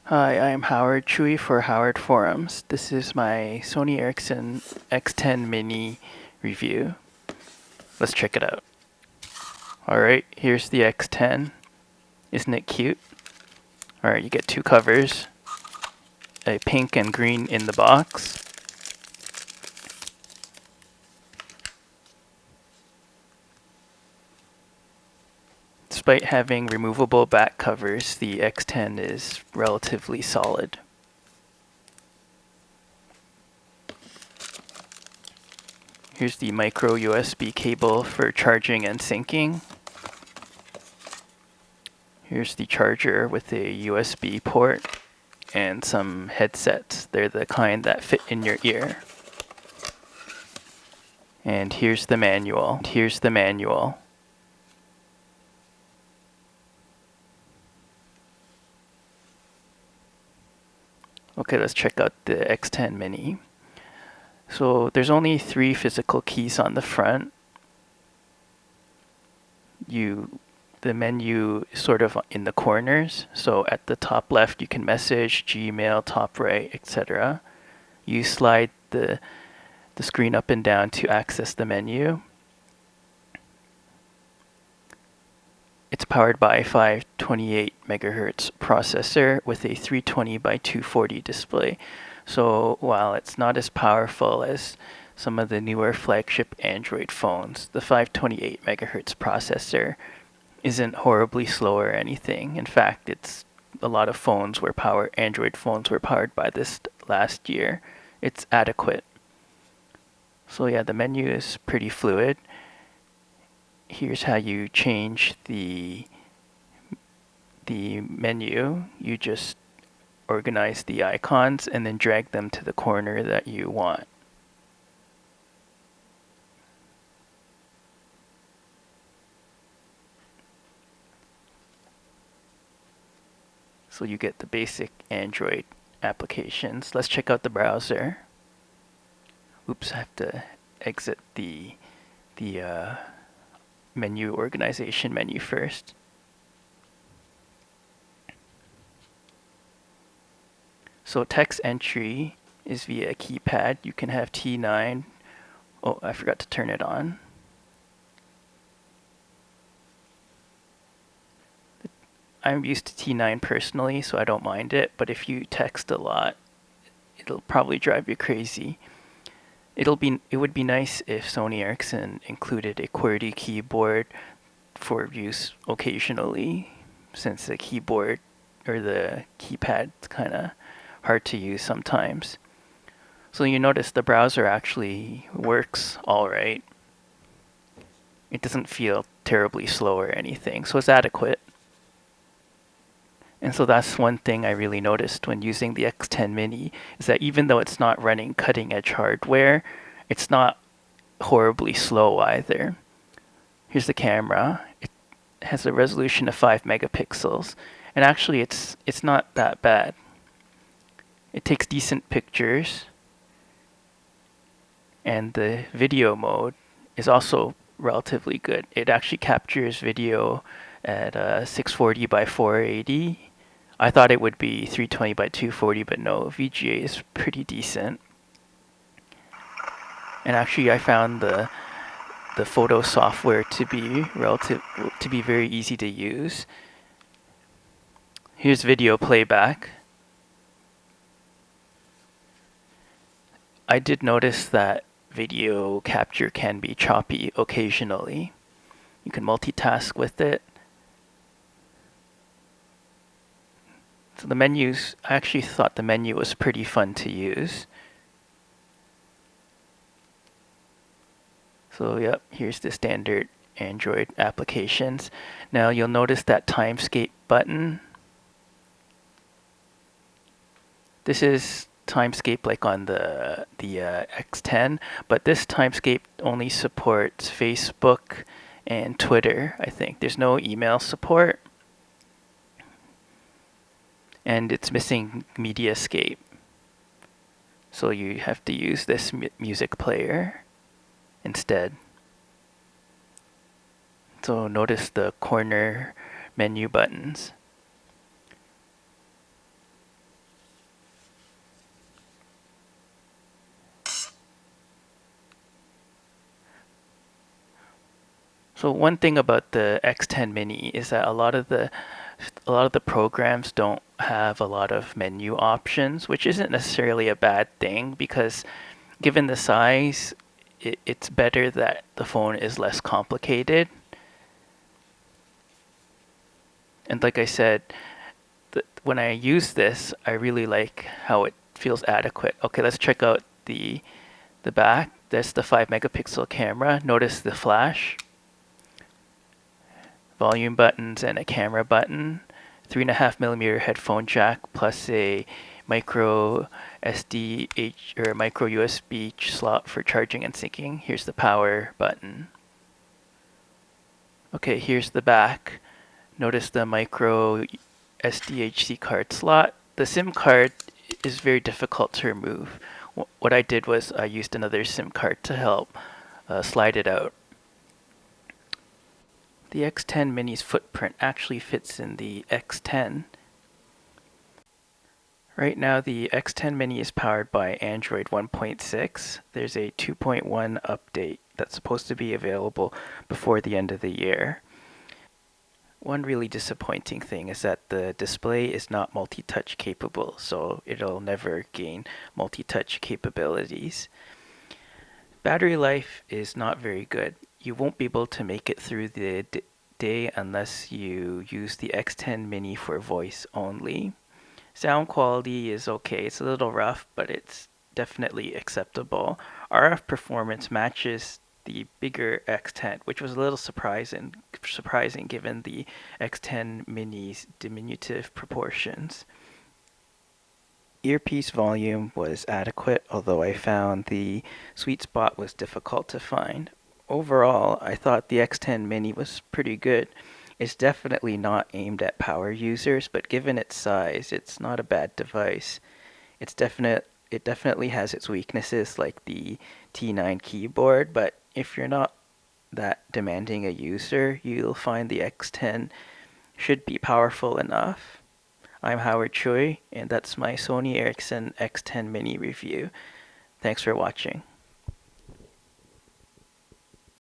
Hi, I'm Howard Chui for Howard Forums. This is my Sony Ericsson X10 Mini review. Let's check it out. Alright, here's the X10. Isn't it cute? Alright, you get two covers, a pink and green in the box. Despite having removable back covers, the X10 is relatively solid. Here's the micro USB cable for charging and syncing. Here's the charger with a USB port and some headsets. They're the kind that fit in your ear. And here's the manual. Okay, let's check out the X10 Mini. So there's only 3 physical keys on the front. The menu is sort of in the corners. So at the top left, you can message, Gmail, top right, etc. You slide the screen up and down to access the menu. It's powered by a 528 megahertz processor with a 320 by 240 display. So while it's not as powerful as some of the newer flagship Android phones, the 528 megahertz processor isn't horribly slow or anything. In fact, a lot of Android phones were powered by this last year. It's adequate. So yeah, the menu is pretty fluid. Here's how you change the menu. You just organize the icons and then drag them to the corner that you want. So you get the basic Android applications. Let's check out the browser. Oops, I have to exit the menu organization menu first. So text entry is via keypad. You can have T9. Oh, I forgot to turn it on. I'm used to T9 personally, so I don't mind it, but if you text a lot, it'll probably drive you crazy. It would be nice if Sony Ericsson included a QWERTY keyboard for use occasionally, since the keyboard or the keypad's kind of hard to use sometimes. So you notice the browser actually works all right. It doesn't feel terribly slow or anything, so it's adequate. And so that's one thing I really noticed when using the X10 Mini, is that even though it's not running cutting edge hardware, it's not horribly slow either. Here's the camera. It has a resolution of 5 megapixels, and actually it's not that bad. It takes decent pictures, and the video mode is also relatively good. It actually captures video at 640 by 480. I thought it would be 320 by 240, but no, VGA is pretty decent. And actually, I found the photo software to be very easy to use. Here's video playback. I did notice that video capture can be choppy occasionally. You can multitask with it. So I actually thought the menu was pretty fun to use. So yep, here's the standard Android applications. Now you'll notice that timescape button. This is timescape like on the X10, but this timescape only supports Facebook and Twitter, I think. There's no email support. And it's missing Mediascape. So you have to use this music player instead. So notice the corner menu buttons. So one thing about the X10 Mini is that a lot of the programs don't have a lot of menu options, which isn't necessarily a bad thing because given the size, it's better that the phone is less complicated. And like I said, when I use this, I really like how it feels adequate. Okay, let's check out the back. There's the 5 megapixel camera. Notice the flash, volume buttons, and a camera button. 3.5mm headphone jack plus a micro SDH or micro USB slot for charging and syncing. Here's the power button. Okay, here's the back. Notice the micro SDHC card slot. The SIM card is very difficult to remove. What I did was I used another SIM card to help slide it out. The X10 Mini's footprint actually fits in the X10. Right now, the X10 Mini is powered by Android 1.6. There's a 2.1 update that's supposed to be available before the end of the year. One really disappointing thing is that the display is not multi-touch capable, so it'll never gain multi-touch capabilities. Battery life is not very good. You won't be able to make it through the day unless you use the X10 Mini for voice only. Sound quality is okay. It's a little rough, but it's definitely acceptable. RF performance matches the bigger X10, which was a little surprising given the X10 Mini's diminutive proportions. Earpiece volume was adequate, although I found the sweet spot was difficult to find. Overall, I thought the X10 Mini was pretty good. It's definitely not aimed at power users, but given its size, it's not a bad device. It definitely has its weaknesses like the T9 keyboard, but if you're not that demanding a user, you'll find the X10 should be powerful enough. I'm Howard Choi, and that's my Sony Ericsson X10 Mini review. Thanks for watching.